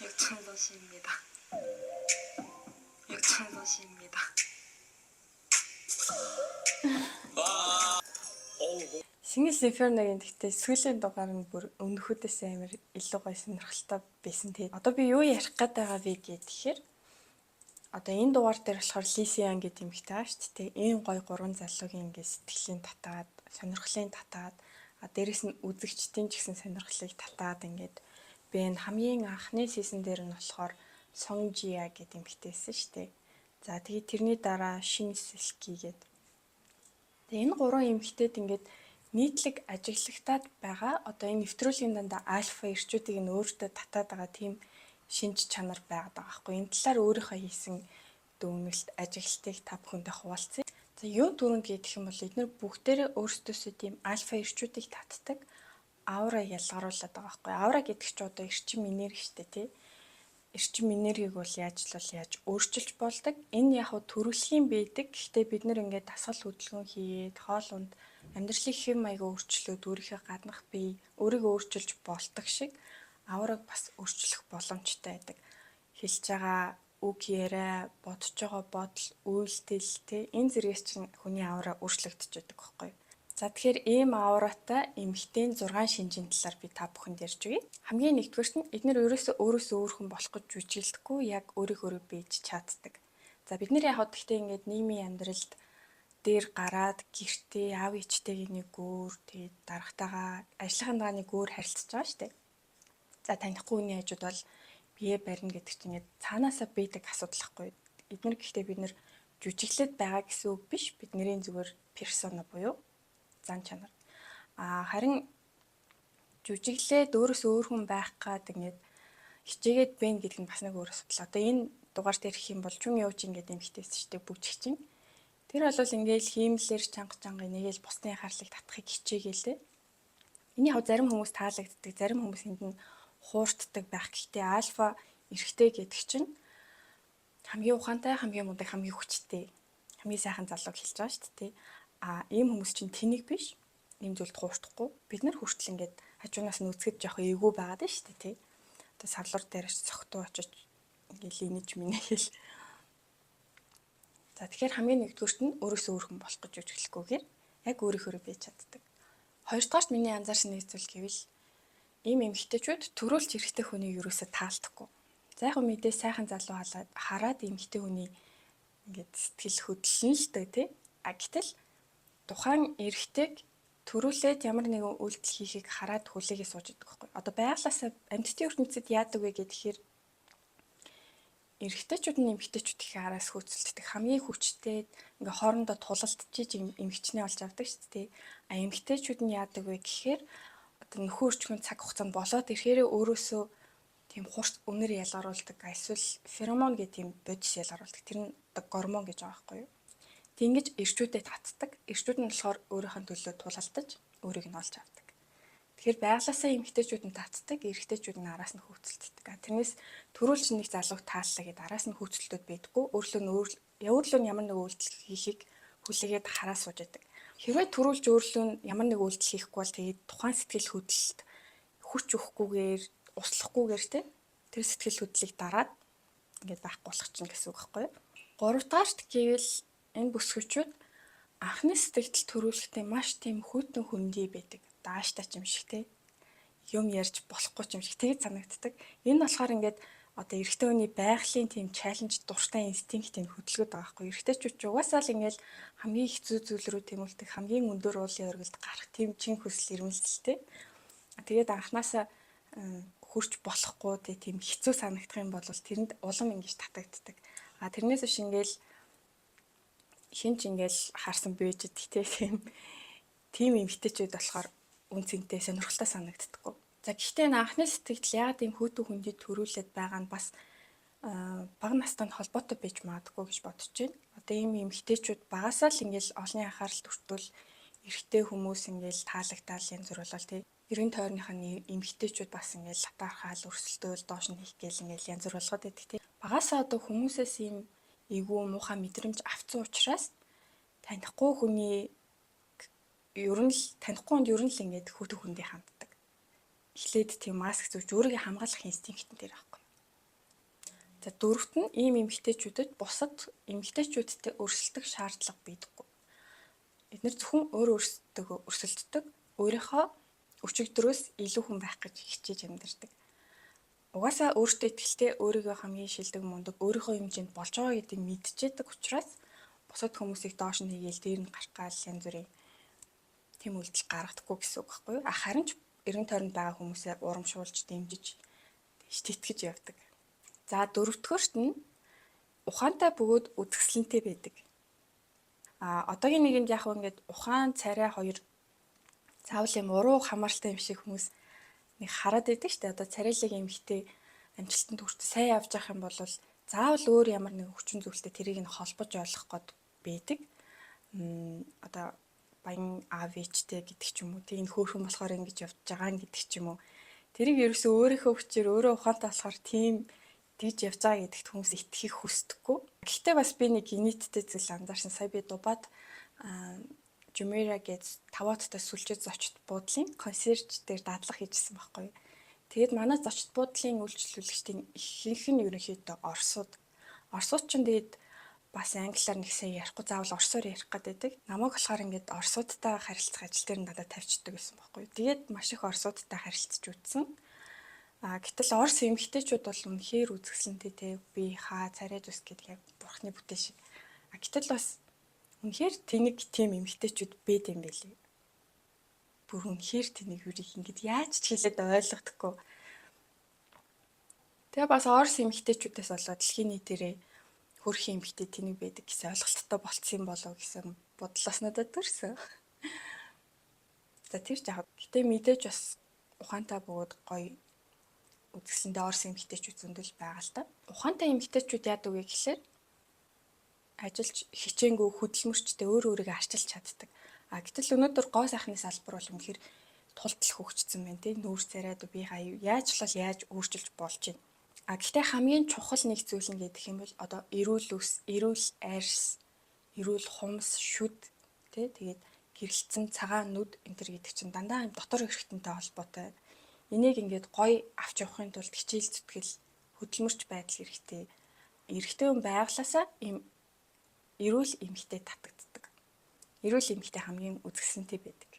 육천도시입니다. 육천도시입니다. Singles Inferno-гийн гэхдээ сүүлийн дугаар нь бүр өмнөхүүдээс амар илүү гоё сонирхолтой байсан тий. Одоо би юу ярих гээд байгаа вэ гэхээр одоо энэ дугаар дээр болохоор Лисиан гэдэг юм ихтэй байгаа шүү дээ. Ийм гоё гурван залуугийн ингээд сэтгэлийн татаад, сонирхлын татаад, дээрэс нь үзэгчдийн ч гэсэн сонирхлыг татаад ингээд би энэ хамгийн анхны сизон дээр нь болохоор Сонgjia гэдэг юм ихтэйсэн шүү дээ. За тэгээд тэрний дараа Shin Silky гэдэг. Тэгээ энэ гурван эмэгтэйд ингээд нийтлэг ажиглагтаад байгаа. Одоо энэ нэвтрүүлгийн дандаа альфа ирчүүдийг нь өөртөө татаад байгаа тийм шинж чанар байгаад байгаа байхгүй. Энэ талаар өөрийнхөө хийсэн дүгнэлт, ажиглалтыг та бүхэндээ хуваалцъя. За юу түрүүнд гэх юм бол эдгээр бүгдээрээ өөрсдөөсөө тийм альфа ирчүүдийг татдаг аура ялгаруулад байгаа байхгүй. Аура гэдэг чинь одоо эрчим энерги шүү дээ тий. Эрчим энергийг бол яаж өөрчилж болдог. Энэ яг хөө төрөлхийн байдаг. Гэхдээ бид нэр ингээд дасгал хөдөлгөөн хийгээд хоолунд амьдралын хэм маягаа өөрчлөөд өөрийнхөө гаднах бие өөрийгөө өөрчилж болдог шиг аураг бас өөрчлөх боломжтой байдаг. Хэлж байгаа үг яриа, бодож байгаа бодол, үйлдэл тэ энэ зэрэгс чинь хүний аура өөрчлөгдөж байдаг байхгүй юу? За тэгэхээр ийм ауратай эмэгтэйн 6 шинжийн талаар би та бүхэнд ярьж өгье. Хамгийн нэгдүгээрт нь эдгээр өөрөөсөө өөр хүн болох гэж жүжиглэхгүй яг өөрийгөө бийж чаддаг. За бид нэр яг гэхдээ ингээд нийгмийн амьдралд дээр гараад гэртээ аав ээжтэйгээ нэг өөр тэгээд дарагтайгаа ажлынхаа нэг өөр харилцаж байгаа шүү дээ. За танихгүй хүний хажууд бол бие барина гэдэг чинь ингээд цаанаасаа бийдэг асуудал ахгүй. Эдгээр гэхдээ бид нэр жүжиглээд байгаа гэсэн үг биш. Бидний зүгээр персона буюу зан чанар. Харин жүжиглээд өөрөөсөө өөр хүн байх гад ингээд хичээгээд бэн гэдэг нь бас нэг өөр асуудал. Одоо энэ дугаар дээр их юм бол чүн явж ингээд юм хитээсэн шүү дээ бүжигчин. Тэр бол ингээл хиймлэр чанга нэгэл бусдын анхаарлыг татахыг хичээгээл. Энэ яг зарим хүмүүс таалагддаг, зарим хүмүүс энд нь хуурддаг байх. Гэхдээ альфа эрэгтэй гэдэг чинь хамгийн ухаантай, хамгийн мундаг, хамгийн хүчтэй, хамгийн сайхан залууг хэлж байгаа шүү дээ. Ийм хүмүүс чинь тэнэг биш. Ийм зүйлд хуурдахгүй. Бид нар хүртэл ингээд хажуунаас нь үзэхэд жоох эвгүй байгаад шүү дээ, тий. Одоо савлуур дээрч цогтуу очиж ингээл инэж минэхэл. За тэгэхээр хамгийн нэгдүгüүрт нь өөрөөсөө өөр хүн болох гэж үжиглэхгүйгээр яг өөрийнхөө бийж чаддаг. Хоёрдугаарт миний анзаарсан нэг зүйл гэвэл ийм эмэгтэйчүүд төрүүлж эрэгтэй хүнийг юусоо таалдахгүй. За яг мэдээ сайхан залуу хараад эмэгтэй хүний ингээд сэтгэл хөдлөн л дээ тий. Гэтэл тухайн эрэгтэйг төрүүлээд ямар нэгэн үйлдэл хийхийг хараад хүлээгээ сууж идэг байхгүй. Одоо байглаасаа амьтдын ертөнцид яадаг вэ гэхээр эрэгтэйчүүд нь эмэгтэйчүүд их араас хөөцөлддөг. Хамгийн хүчтэй ингээ хоорондоо тулалдчихж эмэгчнээ олж авдаг шүү дээ. Эмэгтэйчүүд нь яадаг вэ гэхээр одоо нөхөн өрчгөн цаг хугацаанд болоод ирэхээр өөрөөсөө тийм хурц үнэр ялгаруулдаг. Эсвэл феромон гэх тийм бодис ялгаруулдаг. Тэр нь одоо гормон гэж байгаа байхгүй юу? Тэнгэж эрчүүдэд татдаг. Эрчүүд нь болохоор өөрийнхөө төлөө тулалдаж өөрийг нь олж авдаг. Тэгэхээр байглаасаа эмэгтэйчүүд нь татдаг, эрэгтэйчүүд нь араас нь хөөцөлддөг. Тэрнээс төрүүлж нэг залууг тааллаа гэдээ араас нь хөөцөлдөд байдаггүй. Өөрлөө нь ямар нэг үйлдэл хийхийг хүлээгээд хараа сууж байдаг. Хэрвээ төрүүлж өөрлөө нь ямар нэг үйлдэл хийхгүй бол тэгээд тухайн сэтгэл хөдлөлт хүч өгөхгүйгээр, услахгүйгээр тэр сэтгэл хөдлөлийг дараад ингээд байхгүй болох чинь гэсэн үг байхгүй юу? Гуравдугаарт гэвэл энэ бүсгүүчүүд анхны сэтгэл төрүүлэхдээ маш тийм хүйтэн хөндөй байдаг. Дааштай ч юм шиг те юм ярьж болохгүй ч юм шиг тэгээд санагддаг. Энэ болохоор ингээд одоо эрэгтэй хүний байгалийн тийм чаленж дуртай инстинктийн хөдөлгөөд байгаа байхгүй. Эрэгтэйчүүд ч угаасаа л ингээд хамгийн хэцүү зүйл рүү тэмүүлдэг, хамгийн өндөр уулын оргилд гарах тийм чин хүсэл эрмэлзэлтэй. Тэгээд анханасаа хурж болохгүй тийм хэцүү санагдах юм бол тэрэнд улам ингэж татагддаг. Тэрнээс биш ингээл хинч ингээл харсан бийж идэх тийм эмгтээчүүд болохоор үнцэнтэй сонирхолтой санагддаггүй. За гэхдээ энэ анхны сэтгэл яагаад ийм хөтөө хүндэд төрүүлээд байгаа нь бас бага настай нь холбоотой байж магадгүй гэж бодож байна. Одоо ийм эмгтээчүүд багасаа л ингээл олонний анхаарал төртвөл эрэгтэй хүмүүс ингээл таалагдал янз бүр болол тий. Эргэн тойрныхаа эмгтээчүүд бас ингээл латаархаал өрсөлдөөл доош нь хийх гээл ингээл янз бүр болгоод байдаг тий. Багасаа одоо хүмүүсээс ийм эвгүй муухай мэдрэмж авцсан учраас танихгүй хүний ер нь л ингээд хөтөө хүндээ ханддаг. Эхлээд тийм маск зүүж өөрийгөө хамгаалах инстинктэн дээр байхгүй. За дөрөвт нь ийм эмэгтэйчүүдэд бусад эмэгтэйчүүдтэй өрсөлдөх шаардлага байдаггүй. Эдгээр зөвхөн өөрөө өөрсдөө өрсөлддөг, өөрийнхөө өчигдрөөс илүү хүн байх гэж хичээж амьдардаг. Угаасаа өөртөө итгэлтэй, өөрийгөө хамгийн шилдэг мундаг, өөрийнхөө хэмжээнд болж байгаа гэдгийг мэдчихэдэг учраас бусад хүмүүсийг доош нь хийгээл дээр нь гарах гал янз бүрийн тэм үйлдэл гаргадаггүй гэсэн үг байхгүй юу? Харин ч эргэн тойронд байгаа хүмүүсээ урамшуулж, дэмжиж, шитгэж явдаг. За дөрөвдүгээрт нь ухаантай бөгөөд үзэсгэлэнтэй байдаг. Одоогийн нэгэнд яг ингээд ухаан, царай хоёр заавал юм уруу хамааралтай юм шиг хүмүүс нэг хараад байдаг шүү дээ. Одоо царайлаг эмэгтэй амжилтанд хүртэл сайн явж явах юм бол заавал өөр ямар нэг хүчин зүйлтэй тэрийг нь холбож ойлгох гээд байдаг. Одоо баян аав ээжтэй гэдэг ч юм уу. Тэг энэ хөөрхөн болохоор ингэж явж байгаа гэдэг ч юм уу. Тэрийг ерөөсөө өөрийнхөө хүчээр өөрөө ухаантай болохоор тийм тэгж явж байгаа гэдэгт хүмүүс итгэхийг хүсдэггүй. Гэхдээ бас би нэг нийттэй зүйл анзаарсан. Сая би Дубайд Jumeirah гэж 5 удаа сүлжээ зочд буудлын консьерж дээр дадлага хийжсэн байхгүй. Тэгээд манай зочд буудлын үйлчлүүлэгчдийн ихэнх нь ерөнхийдөө орсууд. Орсууд ч тэгээд бас англиар нэг сайн ярихгүй заавал орсоор ярих гэдэг. Намайг болохоор ингээд орсуудтай харилцах ажил дээр надад тавьчихдаг гэсэн байхгүй. Тэгээд маш их орсуудтай харилцаж үзсэн. Гэтэл орс эмэгтэйчүүд бол үнэхээр үзэсгэлэнтэй те би хаа царай зүс гэдэг яг бурхны бүтээл шиг. Гэтэл бас үнэхээр тэнэг тийм эмэгтэйчүүд бэд юм байлээ. Бүр үнэхээр тэнэг үрийг ингээд яаж ч хэлээд ойлгохдохгүй. Тэгээ бас орс эмэгтэйчүүдээс болоод дэлхийн нийтээрээ хөрхийн эмэгтэй тэнэг байдаг гэсэн ойлголттой болцсон болов гэсэн бодлоос надад төрсөн. За тэр ч яг гэтээ мэдээж бас ухаантай бөгөөд гоё үзэсгэлэнтэй орс эмэгтэйчүүд зөндөл байгаа л та. Ухаантай эмэгтэйчүүд яадаг вэ гэхлээр ажиллаж хичээнгүй хөдөлмөрчтэй өөрийгөө арчилж чаддаг. Гэтэл өнөөдөр гоо сайхны салбар бол үнэхээр тултал хөгжсөн байна тийм нүүр царайд би хаяа яаж өөрчилж болж байна. Гэхдээ хамгийн чухал нэг зүйл нь гэдэг юм бол одоо эрүүл ус, эрүүл арьс, эрүүл хумс, шүд тэгээд гэрэлцэн цагаан нүд энэ төр гэдэг чинь дандаа дотор эрхтэнтэй холбоотой. Энийг ингээд гоё авч явахын тулд хичээл зүтгэл хөдөлмөрч байдал хэрэгтэй. Эрэгтэй хүн байглаасаа ийм эрүүл эмэгтэй татагддаг. Эрүүл эмэгтэй хамгийн үзэсгэлэнтэй байдаг.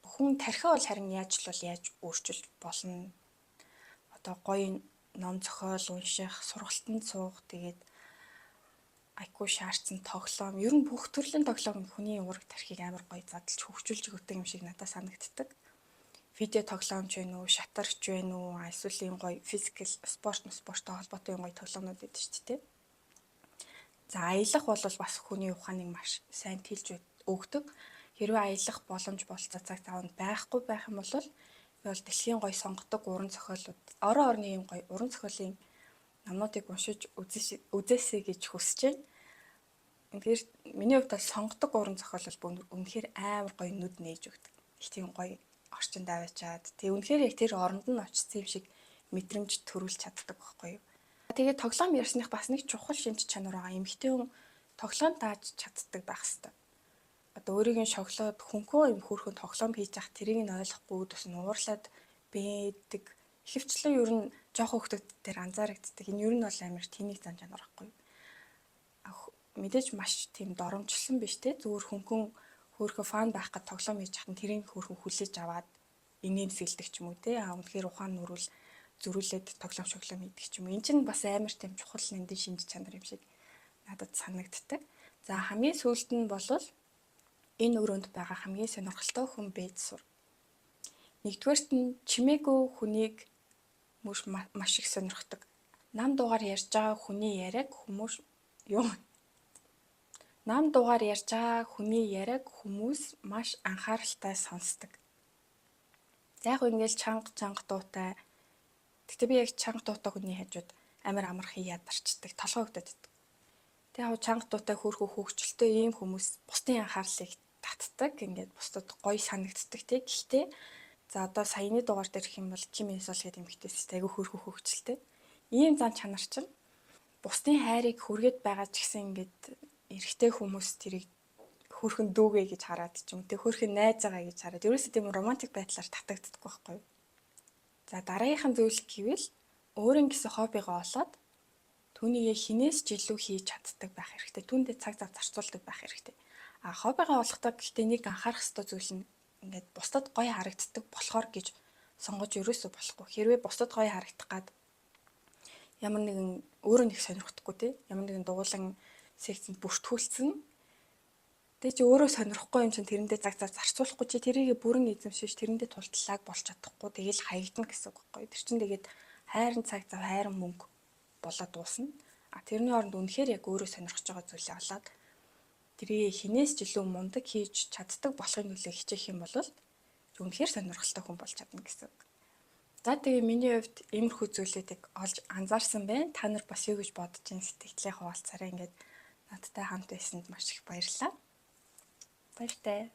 Хүн тархиа бол харин яаж өөрчилж болно. Одоо гоё ном зохиол унших, сургалтанд суух, тэгээд айкуу шаардсан тоглоом, ер нь бүх төрлийн тоглоом хүний ураг тархийг амар гоё задлж хөгжүүлж өгдөг юм шиг надад санагддаг. Видео тоглоомч байна уу, шатарч байна уу, эсвэл юм гоё физикал спорттой холбоотой юм гоё тоглоомнууд байдаг шүү дээ. За аялах бол бас хүний ухааныг маш сайн тэлж өгдөг. Хэрвээ аялах боломж болцоо цаг таванд байхгүй байх юм бол дэлхийн гоё сонгодог уран зохиолууд, орон орны юм гоё уран зохиолын номнуудыг уншиж үзээсэй гэж хүсэж байна. Тэгэхээр миний хувьд бол сонгодог уран зохиол бол үнэхээр амар гоё нүд нээж өгдөг. Их тийм гоё орчинд аваачаад тэг үнэхээр яг тэр оронд нь очсон юм шиг мэдрэмж төрүүлж чаддаг байхгүй юу. Тэгээд тоглоом ярьсных бас нэг чухал шинж чанар байгаа. Эмэгтэй хүн тоглоом дааж чаддаг байх хэрэгтэй. Одоо өөрийг нь шоглоод хөнхөө юм хөөрхөн тоглоом хийж явах тэрийг нь ойлгохгүй төс нь уурлаад бэдэг. Ихэвчлэн ер нь жоох хөвгөд дээр анзаарэгддэг. Энэ ер нь бол амар тэнэг зан чанар байхгүй юу. Мэдээж маш тийм доромжлсон биш те зүгээр хөнгөн хөөрхөн фан байх гэж тоглоом хийж хахад тэрийг хөөрхөн хүлээж аваад инээмсэлдэг ч юм уу те үнэхээр ухаан нүрүүл зөрүүлээд тоглоом шоглоом хийдэг ч юм уу. Энд чинь бас амар тийм чухал нэндийн шинж чанар юм шиг надад санагддаг. За хамгийн сүүлд нь бол энэ өрөөнд байгаа хамгийн сонирхолтой хүн байж сур. Нэгдүгээрт нь чимээгүй хүнийг маш их сонирхдаг. Нам дуугаар ярьж байгаа хүний яриаг хүмүүс маш анхааралтай сонсдог. За яг ингээл чанга дуутай. Гэтэ би яг чанга дуутай хүний хажууд амар амархан ядарчдаг, толгой өгдөд байдаг. Тэгээ яг чанга дуутай хөөрхөн хөвгчлөлтөө ийм хүмүүс бусдын анхаарлыг татдаг. Ингээд бусдад гоё санагддаг тий. Гэхдээ за одоо саяны дугаар дээр гэх юм бол Ким Инсол гэдэг эмэгтэйс айгүй хөөрхөн хөвгчлөлтэй. Ийм зан чанар чинь бусдын хайрыг хүргээд байгаа ч гэсэн ингээд эрэгтэй хүмүүс тэрийг хөөрхөн дүүгээ гэж хараад ч юм. Тэг хөөрхөн найз байгаа гэж хараад ерөөсөө тийм романтик байдлаар татагддаг байхгүй юу? За дараагийнхан зүйл гэвэл өөрийн гэсэн хоббигоо олоод түүнийг хинээс ч илүү хийж чаддаг байх хэрэгтэй. Түүндээ цаг зав зарцуулдаг байх хэрэгтэй. Хоббигаа болгодог гэхдээ нэг анхаарах ёстой зүйл нь ингээд бусдад гоё харагддаг болохоор гэж сонгож ерөөсөө болохгүй. Хэрвээ бусдад гоё харагдах гад ямар нэгэн өөрөө нэг сонирхдаггүй те ямар нэгэн дуулан секцэнд бүртгүүлсэн. Тэгээ чи өөрөө сонирхгүй юм чинь тэрэндээ цаг зав зарцуулахгүй чи тэрийг бүрэн эзэмшиж тэрэндээ тултлааг болж чадахгүй тэгэл хаягдана гэсэн үг байхгүй. Тэр чинь тэгээд хайрын цаг зав хайрын мөнгө болоод дуусна. Тэрний оронд үнэхээр яг өөрөө сонирхож байгаа зүйлээ олоод тэрийг хинээс ч илүү мундаг хийж чаддаг болохын төлөө хичээх юм бол үнэхээр сонирхолтой хүн болж чадна гэсэн үг. За тэгээ миний хувьд иймэрхүү зүйлүүдийг олж анзаарсан байна. Та нар бас юу гэж бодож байна сэтгэлээ хуваалцаарай. Ингээд надтай хамт байсанд маш их баярлалаа. Баяртай.